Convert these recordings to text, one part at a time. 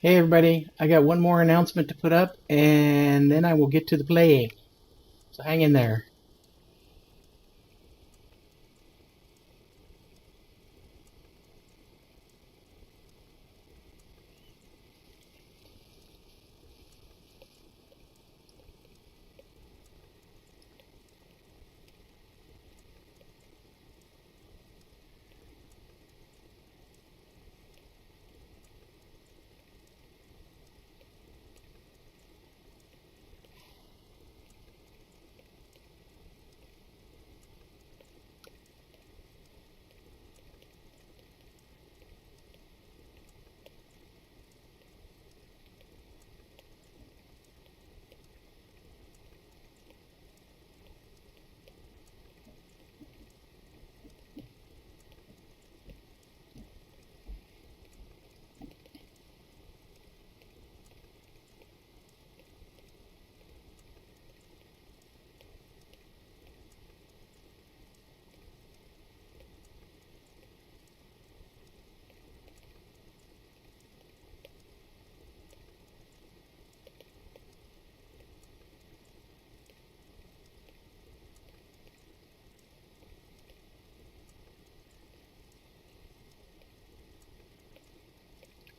Hey everybody, I got one more announcement to put up and then I will get to the playing. So hang in there.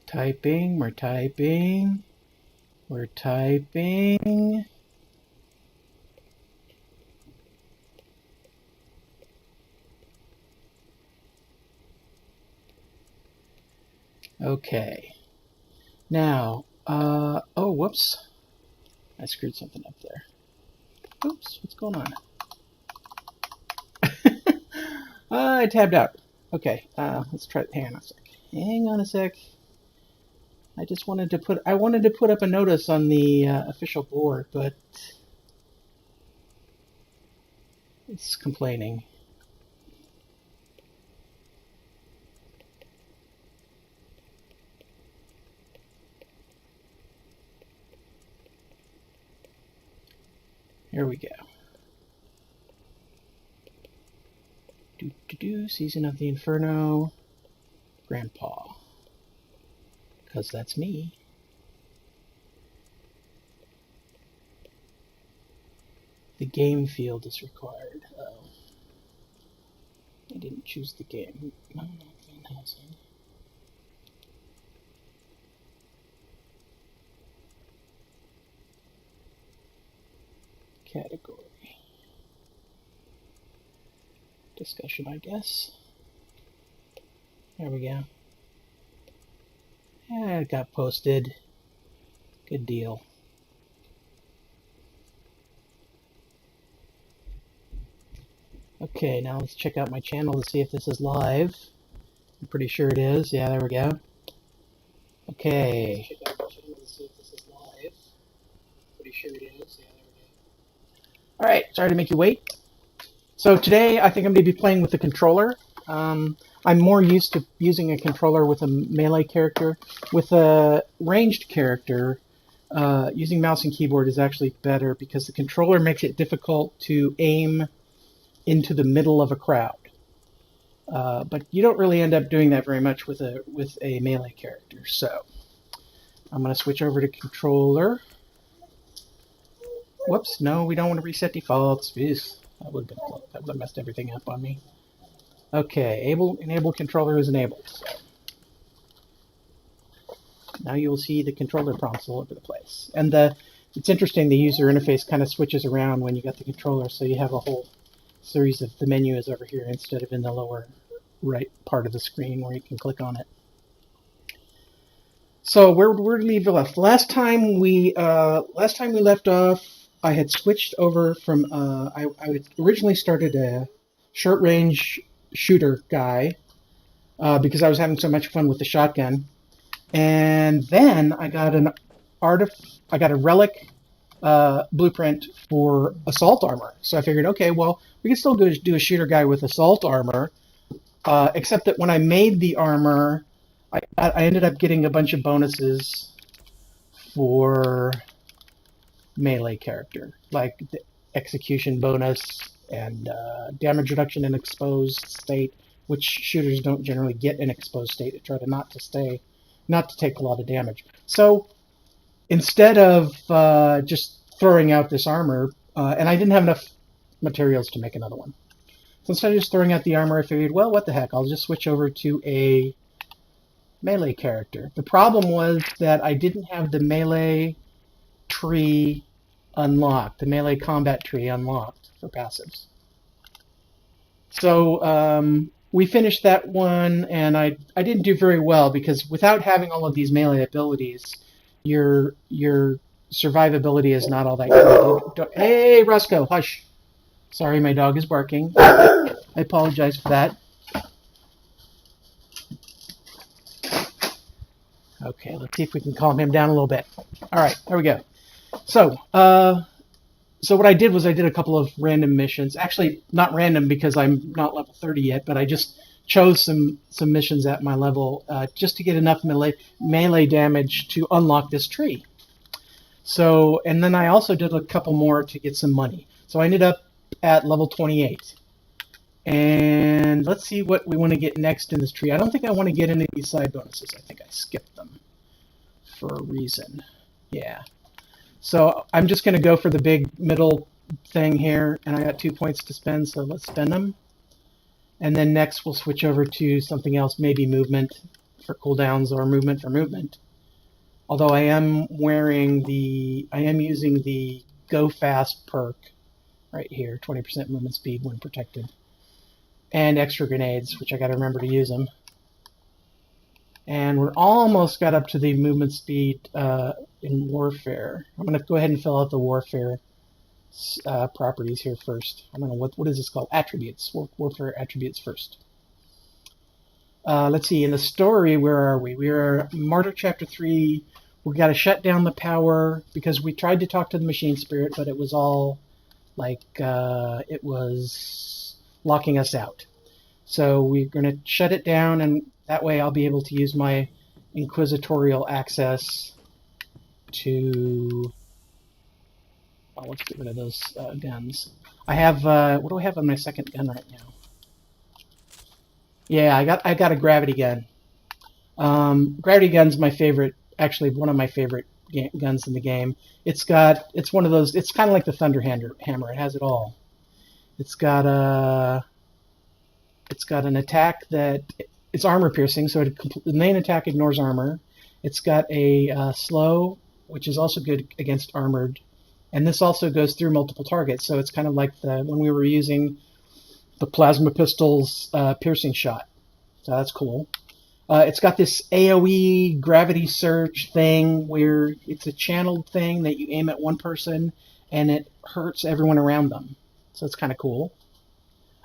Typing, we're typing, we're typing. Okay. Now, oh, whoops. I screwed something up there. Oops, what's going on? I tabbed out. Okay, let's try it. Hang on a sec. Hang on a sec. I wanted to put up a notice on the official board, but it's complaining. Here we go. Season of the Inferno, Grandpa. Because that's me. The game field is required. Oh. I didn't choose the game. No, not fan housing. Category. Discussion, I guess. There we go. Yeah, it got posted. Good deal. Okay, now let's check out my channel to see if this is live. I'm pretty sure it is. Yeah, there we go. Okay. Check out my channel to see if this is live. Pretty sure it is. Yeah, there we go. Alright, sorry to make you wait. So today I think I'm going to be playing with the controller. I'm more used to using a controller with a melee character. With a ranged character, using mouse and keyboard is actually better because the controller makes it difficult to aim into the middle of a crowd. But you don't really end up doing that very much with a melee character. So I'm going to switch over to controller. Whoops, no, we don't want to reset defaults. Jeez, that would have messed everything up on me. Okay, enable controller is enabled. So now you will see the controller prompts all over the place. And it's interesting, the user interface kind of switches around when you got the controller, so you have a whole series of the menu is over here instead of in the lower right part of the screen where you can click on it. So where did we left? Last time we left off, I had switched over from I originally started a short range shooter guy because I was having so much fun with the shotgun, and then I got a relic blueprint for assault armor. So I figured, okay, well, we can still do a shooter guy with assault armor, except that when I made the armor, I ended up getting a bunch of bonuses for melee character, like the execution bonus and damage reduction in exposed state, which shooters don't generally get in exposed state. They try to not to stay not to take a lot of damage. So instead of just throwing out this armor, and I didn't have enough materials to make another one. So instead of just throwing out the armor, I figured, well, what the heck, I'll just switch over to a melee character. The problem was that I didn't have the melee tree unlocked, the melee combat tree unlocked for passives. So we finished that one, and I didn't do very well because without having all of these melee abilities, your survivability is not all that good. Hey, Roscoe, hush. Sorry, my dog is barking. I apologize for that. Okay, let's see if we can calm him down a little bit. All right, there we go. So what I did was I did a couple of random missions. Actually, not random because I'm not level 30 yet, but I just chose some missions at my level just to get enough melee damage to unlock this tree. So, and then I also did a couple more to get some money. So I ended up at level 28. And let's see what we want to get next in this tree. I don't think I want to get any of these side bonuses. I think I skipped them for a reason. Yeah. So I'm just going to go for the big middle thing here, and I got 2 points to spend, so let's spend them. And then next we'll switch over to something else, maybe movement for cooldowns or movement for movement. Although I am using the Go Fast perk right here, 20% movement speed when protected. And extra grenades, which I got to remember to use them. And we're almost got up to the movement speed in Warfare. I'm going to go ahead and fill out the Warfare properties here first. I'm going to, what is this called? Attributes. Warfare attributes first. Let's see, in the story, where are we? We are Martyr Chapter 3. We got to shut down the power because we tried to talk to the machine spirit, but it was all like, it was locking us out. So we're going to shut it down, and that way I'll be able to use my inquisitorial access to... Oh, let's get rid of those guns. I have, what do I have on my second gun right now? Yeah, I got a gravity gun. Gravity gun's my favorite, actually one of my favorite guns in the game. It's one of those, it's kind of like the Thunder Hammer. It has it all. It's got an attack that it's armor piercing, so the main attack ignores armor. It's got a slow, which is also good against armored, and this also goes through multiple targets. So it's kind of like when we were using the plasma pistol's piercing shot. So that's cool. It's got this AoE gravity surge thing where it's a channeled thing that you aim at one person and it hurts everyone around them. So it's kind of cool.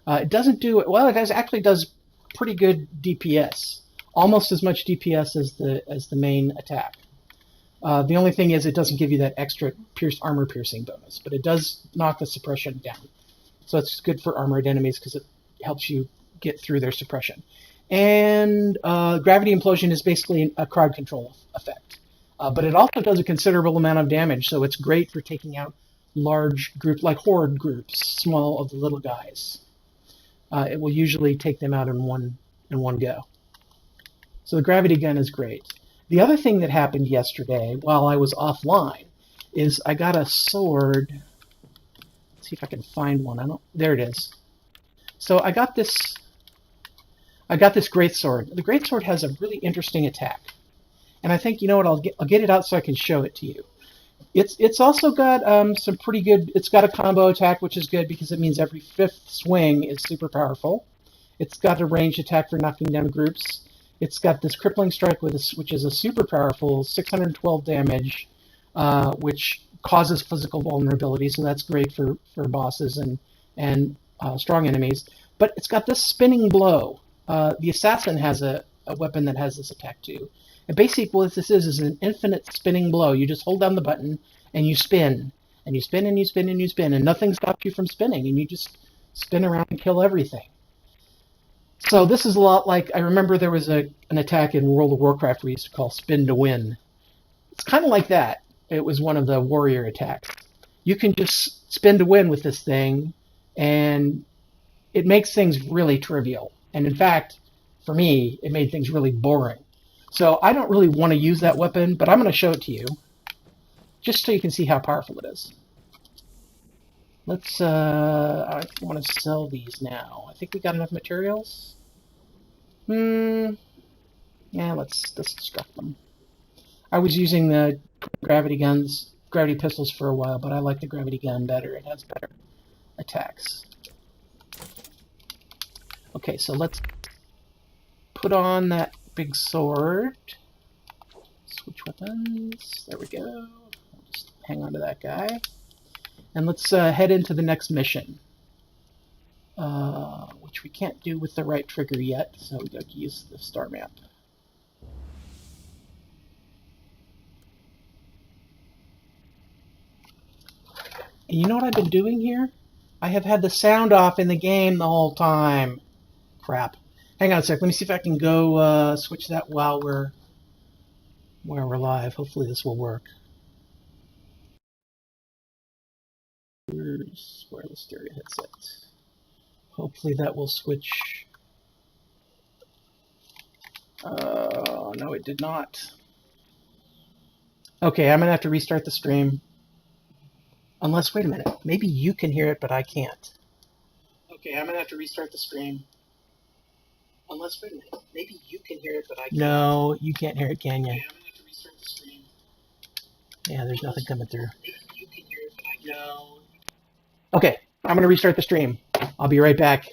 It doesn't do it well. It actually does pretty good DPS, almost as much DPS as the main attack. The only thing is it doesn't give you that extra armor piercing bonus, but it does knock the suppression down. So it's good for armored enemies because it helps you get through their suppression. And gravity implosion is basically a crowd control effect, but it also does a considerable amount of damage. So it's great for taking out large groups, like horde groups, small of the little guys. It will usually take them out in one go. So the gravity gun is great. The other thing that happened yesterday while I was offline is I got a sword. Let's see if I can find one. There it is. So I got this greatsword. The greatsword has a really interesting attack, and I think, you know what, I'll get it out so I can show it to you. It's also got some pretty good. It's got a combo attack, which is good because it means every fifth swing is super powerful. It's got a ranged attack for knocking down groups. It's got this crippling strike which is a super powerful 612 damage, which causes physical vulnerability. So that's great for bosses and strong enemies. But it's got this spinning blow. The assassin has a weapon that has this attack too. And basically what this is an infinite spinning blow. You just hold down the button and you spin. And you spin and you spin and you spin. And nothing stops you from spinning. And you just spin around and kill everything. So this is a lot like, I remember there was an attack in World of Warcraft we used to call Spin to Win. It's kind of like that. It was one of the warrior attacks. You can just spin to win with this thing, and it makes things really trivial. And in fact, for me, it made things really boring. So I don't really want to use that weapon, but I'm going to show it to you, just so you can see how powerful it is. Let's, I want to sell these now. I think we got enough materials. Yeah, let's destruct them. I was using the gravity pistols for a while, but I like the gravity gun better. It has better attacks. Okay, so let's put on that big sword. Switch weapons. There we go. I'll just hang on to that guy. And let's head into the next mission. Which we can't do with the right trigger yet, so we got to use the star map. And you know what I've been doing here? I have had the sound off in the game the whole time. Crap. Hang on a sec. Let me see if I can go switch that while we're live. Hopefully this will work. Where's wireless stereo headset? Hopefully that will switch. No, it did not. Okay, I'm gonna have to restart the stream. Unless, wait a minute, maybe you can hear it, but I can't. Okay, I'm gonna have to restart the stream. Unless, wait a minute, maybe you can hear it, but I can't. No, you can't hear it, can you? Okay, I'm gonna have to restart the stream. Yeah, there's nothing coming through. Maybe you can hear it, but I can't. No. Okay, I'm gonna restart the stream. I'll be right back.